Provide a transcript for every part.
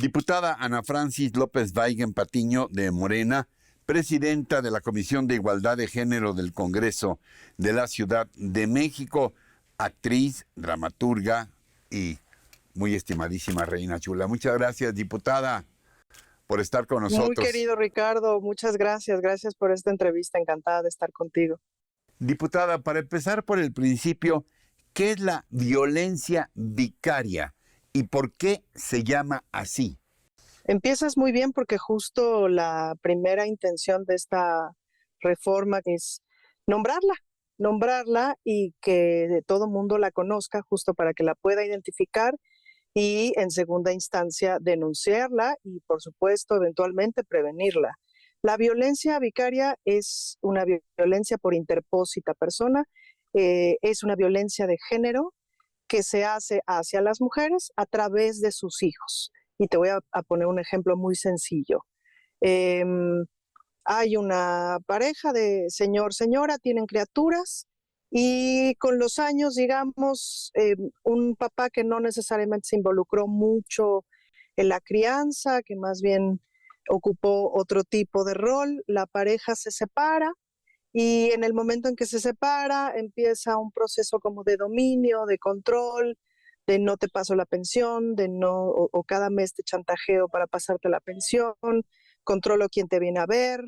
Diputada Ana Francis López Weigand Patiño de Morena, presidenta de la Comisión de Igualdad de Género del Congreso de la Ciudad de México, actriz, dramaturga y muy estimadísima Reina Chula. Muchas gracias, diputada, por estar con Muy nosotros. querido Ricardo, muchas gracias. Gracias por esta entrevista. Encantada de estar contigo. Diputada, para empezar por el principio, ¿qué es la violencia vicaria y por qué se llama así? Empiezas muy bien porque justo la primera intención de esta reforma es nombrarla y que todo mundo la conozca justo para que la pueda identificar y en segunda instancia denunciarla y por supuesto eventualmente prevenirla. La violencia vicaria es una violencia por interpósita persona, es una violencia de género que se hace hacia las mujeres a través de sus hijos. Y te voy a poner un ejemplo muy sencillo. Eh, Hay una pareja de señora, tienen criaturas y con los años, digamos, un papá que no necesariamente se involucró mucho en la crianza, que más bien ocupó otro tipo de rol, la pareja se separa y en el momento en que se separa empieza un proceso como de dominio, de control, de no te paso la pensión, de no, o cada mes te chantajeo para pasarte la pensión, controlo quién te viene a ver,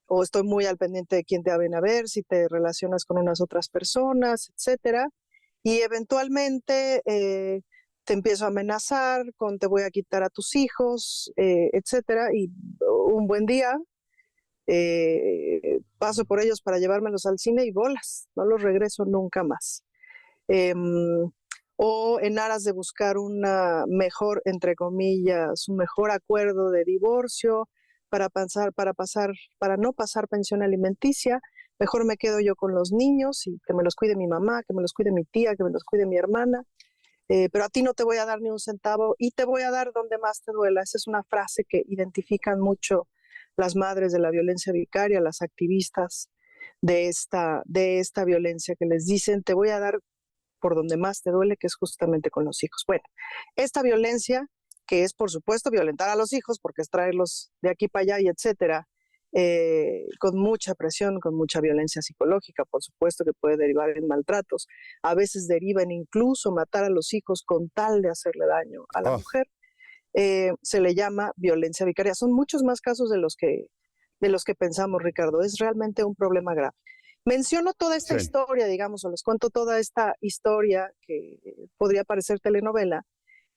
o estoy muy al pendiente de quién te viene a ver, si te relacionas con unas otras personas, etcétera. Y eventualmente te empiezo a amenazar con te voy a quitar a tus hijos, etcétera. Y un buen día paso por ellos para llevármelos al cine y bolas, no los regreso nunca más. Eh, o en aras de buscar una mejor, entre comillas, un mejor acuerdo de divorcio para no pasar pensión alimenticia, mejor me quedo yo con los niños y que me los cuide mi mamá, que me los cuide mi tía, que me los cuide mi hermana, pero a ti no te voy a dar ni un centavo y te voy a dar donde más te duela. Esa es una frase que identifican mucho las madres de la violencia vicaria, las activistas de esta violencia, que les dicen te voy a dar por donde más te duele, que es justamente con los hijos. Bueno, esta violencia, que es por supuesto violentar a los hijos, porque es traerlos de aquí para allá y etcétera, con mucha presión, con mucha violencia psicológica, por supuesto que puede derivar en maltratos, a veces deriva en incluso matar a los hijos con tal de hacerle daño a la mujer, se le llama violencia vicaria. Son muchos más casos de los que pensamos, Ricardo. Es realmente un problema grave. Menciono toda esta historia, digamos, o les cuento toda esta historia que podría parecer telenovela,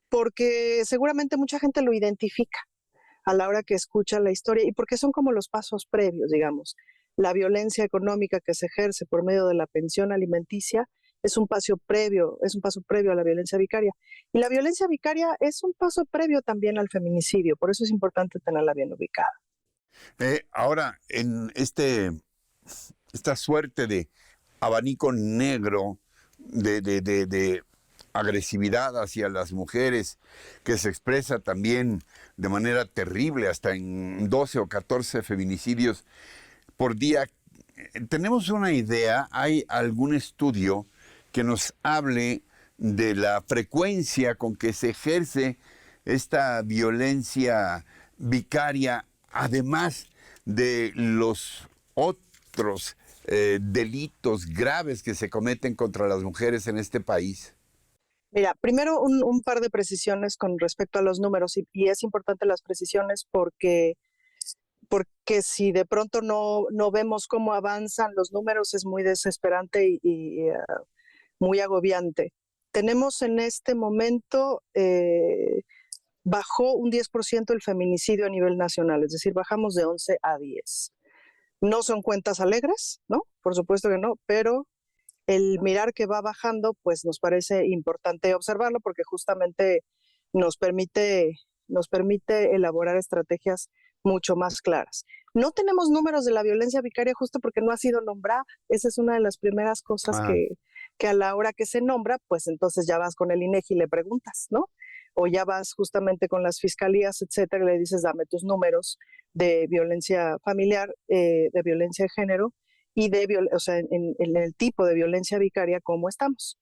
porque seguramente mucha gente lo identifica a la hora que escucha la historia y porque son como los pasos previos, digamos. La violencia económica que se ejerce por medio de la pensión alimenticia es un paso previo a la violencia vicaria. Y la violencia vicaria es un paso previo también al feminicidio, por eso es importante tenerla bien ubicada. Ahora, en esta suerte de abanico negro de agresividad hacia las mujeres, que se expresa también de manera terrible, hasta en 12 o 14 feminicidios por día. ¿Tenemos una idea? ¿Hay algún estudio que nos hable de la frecuencia con que se ejerce esta violencia vicaria, además de los otros delitos graves que se cometen contra las mujeres en este país? Mira, primero un par de precisiones con respecto a los números y es importante las precisiones porque si de pronto no vemos cómo avanzan los números es muy desesperante y muy agobiante. Tenemos en este momento, bajó un 10% el feminicidio a nivel nacional, es decir, bajamos de 11 a 10. No son cuentas alegres, ¿no? Por supuesto que no, pero el mirar que va bajando, pues nos parece importante observarlo porque justamente nos permite, nos permite elaborar estrategias mucho más claras. No tenemos números de la violencia vicaria justo porque no ha sido nombrada. Esa es una de las primeras cosas que a la hora que se nombra, pues entonces ya vas con el INEGI y le preguntas, ¿no? O ya vas justamente con las fiscalías, etcétera, y le dices, dame tus números de violencia familiar, de violencia de género, y o sea, en el tipo de violencia vicaria, ¿cómo estamos?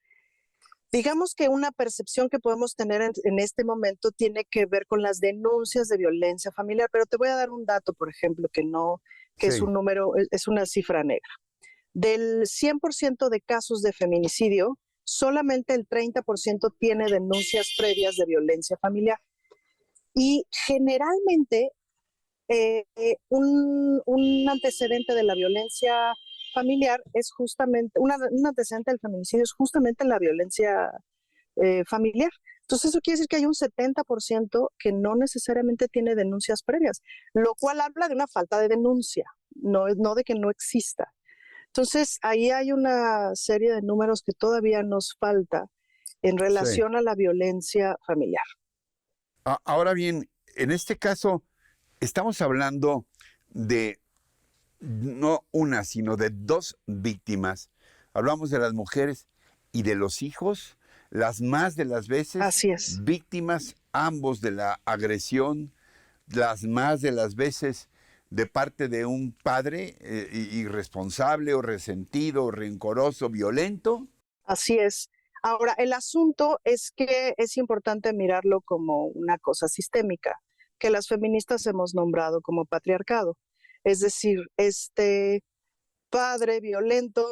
Digamos que una percepción que podemos tener en este momento tiene que ver con las denuncias de violencia familiar, pero te voy a dar un dato, por ejemplo, que es Sí, un número, es una cifra negra. Del 100% de casos de feminicidio, solamente el 30% tiene denuncias previas de violencia familiar. Y generalmente un antecedente de la violencia familiar es justamente, un antecedente del feminicidio es justamente la violencia familiar. Entonces eso quiere decir que hay un 70% que no necesariamente tiene denuncias previas, lo cual habla de una falta de denuncia, no de que no exista. Entonces ahí hay una serie de números que todavía nos falta en sí. relación a la violencia familiar. Ahora bien, en este caso estamos hablando de no una, sino de dos víctimas. Hablamos de las mujeres y de los hijos, las más de las veces Así es. víctimas ambos de la agresión, las más de las veces de parte de un padre irresponsable o resentido, o rencoroso, violento. Así es. Ahora, el asunto es que es importante mirarlo como una cosa sistémica, que las feministas hemos nombrado como patriarcado. Es decir, este padre violento,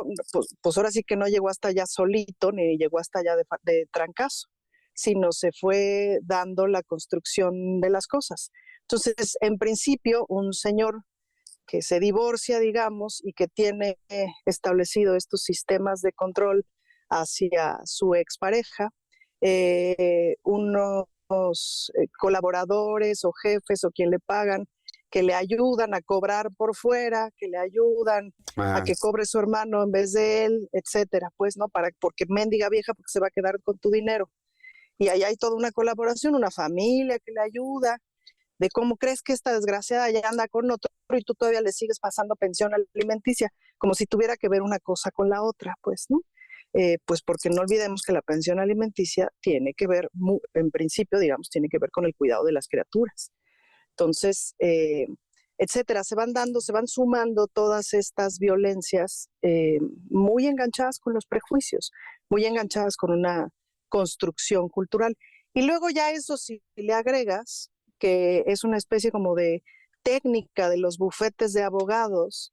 pues ahora sí que no llegó hasta allá solito, ni llegó hasta allá de trancazo, sino se fue dando la construcción de las cosas. Entonces, en principio, un señor que se divorcia, digamos, y que tiene establecido estos sistemas de control hacia su expareja, unos colaboradores o jefes o quien le pagan, que le ayudan a cobrar por fuera, que le ayudan a Ah, que cobre su hermano en vez de él, etcétera, pues, ¿no? Porque mendiga vieja, porque se va a quedar con tu dinero. Y ahí hay toda una colaboración, una familia que le ayuda, de cómo crees que esta desgraciada ya anda con otro y tú todavía le sigues pasando pensión alimenticia, como si tuviera que ver una cosa con la otra, pues, ¿no? Pues porque no olvidemos que la pensión alimenticia tiene que ver, en principio, digamos, tiene que ver con el cuidado de las criaturas. Entonces, etcétera, se van sumando todas estas violencias muy enganchadas con los prejuicios, muy enganchadas con una construcción cultural. Y luego ya eso si le agregas que es una especie como de técnica de los bufetes de abogados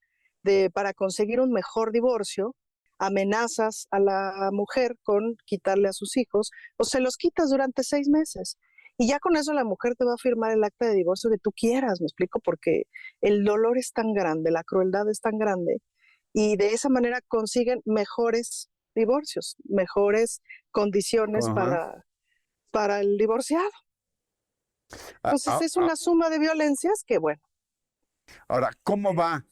para conseguir un mejor divorcio, amenazas a la mujer con quitarle a sus hijos o se los quitas durante 6 meses. Y ya con eso la mujer te va a firmar el acta de divorcio que tú quieras, me explico, porque el dolor es tan grande, la crueldad es tan grande, y de esa manera consiguen mejores divorcios, mejores condiciones ajá. para el divorciado. Ah, Entonces es una suma de violencias que, bueno. ahora, ¿cómo va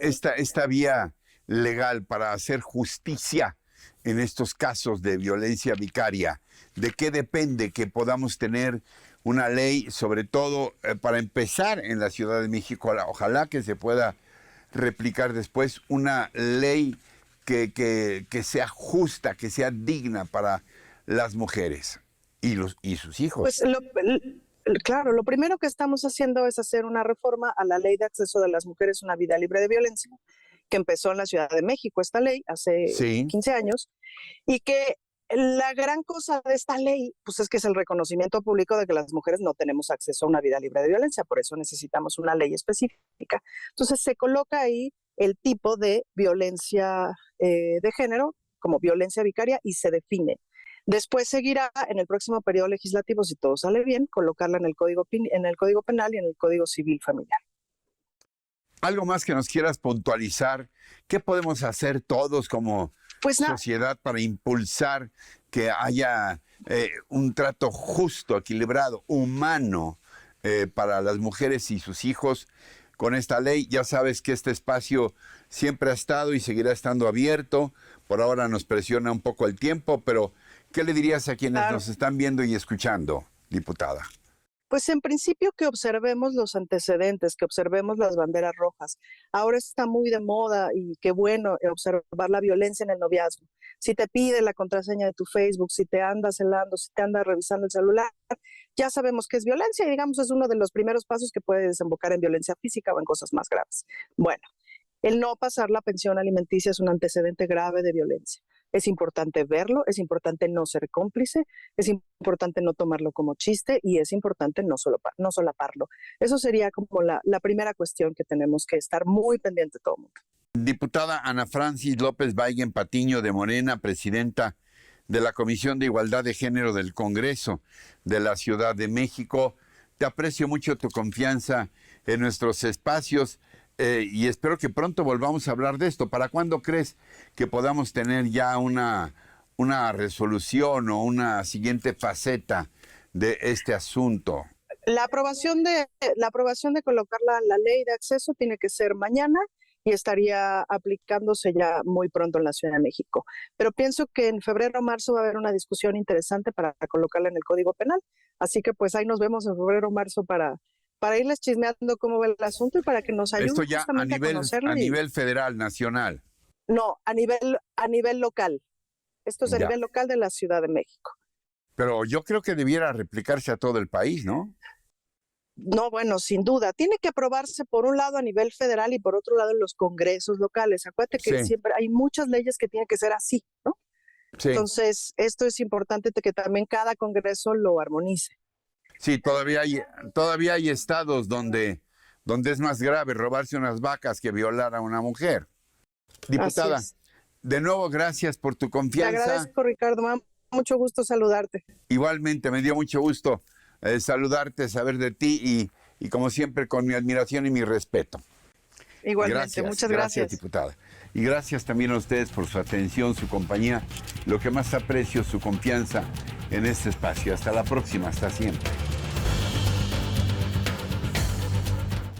esta vía legal para hacer justicia en estos casos de violencia vicaria? ¿De qué depende que podamos tener una ley, sobre todo para empezar en la Ciudad de México? Ojalá que se pueda replicar después una ley que sea justa, que sea digna para las mujeres y sus Pues hijos. claro, lo primero que estamos haciendo es hacer una reforma a la ley de acceso de las mujeres a una vida libre de violencia, que empezó en la Ciudad de México, esta ley, hace Sí, 15 años, y que la gran cosa de esta ley, pues es que es el reconocimiento público de que las mujeres no tenemos acceso a una vida libre de violencia, por eso necesitamos una ley específica. Entonces se coloca ahí el tipo de violencia de género como violencia vicaria y se define. Después seguirá en el próximo periodo legislativo, si todo sale bien, colocarla en el Código Penal y en el Código Civil Familiar. algo más que nos quieras puntualizar. ¿Qué podemos hacer todos como Pues nada, sociedad para impulsar que haya un trato justo, equilibrado, humano para las mujeres y sus hijos con esta ley? Ya sabes que este espacio siempre ha estado y seguirá estando abierto. Por ahora nos presiona un poco el tiempo, pero ¿qué le dirías a quienes claro. nos están viendo y escuchando, diputada? Pues en principio que observemos los antecedentes, que observemos las banderas rojas. Ahora está muy de moda y qué bueno observar la violencia en el noviazgo. Si te pide la contraseña de tu Facebook, si te anda celando, si te anda revisando el celular, ya sabemos que es violencia y digamos es uno de los primeros pasos que puede desembocar en violencia física o en cosas más graves. Bueno, el no pasar la pensión alimenticia es un antecedente grave de violencia. Es importante verlo, es importante no ser cómplice, es importante no tomarlo como chiste y es importante no solaparlo. Eso sería como la primera cuestión que tenemos que estar muy pendiente todo el mundo. Diputada Ana Francis López Weygand Patiño de Morena, presidenta de la Comisión de Igualdad de Género del Congreso de la Ciudad de México. Te aprecio mucho tu confianza en nuestros espacios y espero que pronto volvamos a hablar de esto. ¿Para cuándo crees que podamos tener ya una resolución o una siguiente faceta de este asunto? La aprobación de colocarla en la ley de acceso tiene que ser mañana y estaría aplicándose ya muy pronto en la Ciudad de México. Pero pienso que en febrero o marzo va a haber una discusión interesante para colocarla en el Código Penal. Así que pues ahí nos vemos en febrero o marzo para irles chismeando cómo va el asunto y para que nos ayuden. Esto ya justamente a nivel federal, nacional. No, a nivel local. Esto es a nivel local de la Ciudad de México. Pero yo creo que debiera replicarse a todo el país, ¿no? No, bueno, sin duda. Tiene que aprobarse por un lado a nivel federal y por otro lado en los congresos locales. Acuérdate que siempre hay muchas leyes que tienen que ser así, ¿no? Sí. Entonces, esto es importante que también cada congreso lo armonice. Sí, todavía hay estados donde es más grave robarse unas vacas que violar a una mujer. Diputada, de nuevo, gracias por tu confianza. Te agradezco, Ricardo. Mucho gusto saludarte. Igualmente, me dio mucho gusto saludarte, saber de ti y como siempre con mi admiración y mi respeto. Igualmente, muchas gracias. Gracias, diputada. Y gracias también a ustedes por su atención, su compañía, lo que más aprecio, su confianza en este espacio. Hasta la próxima, hasta siempre.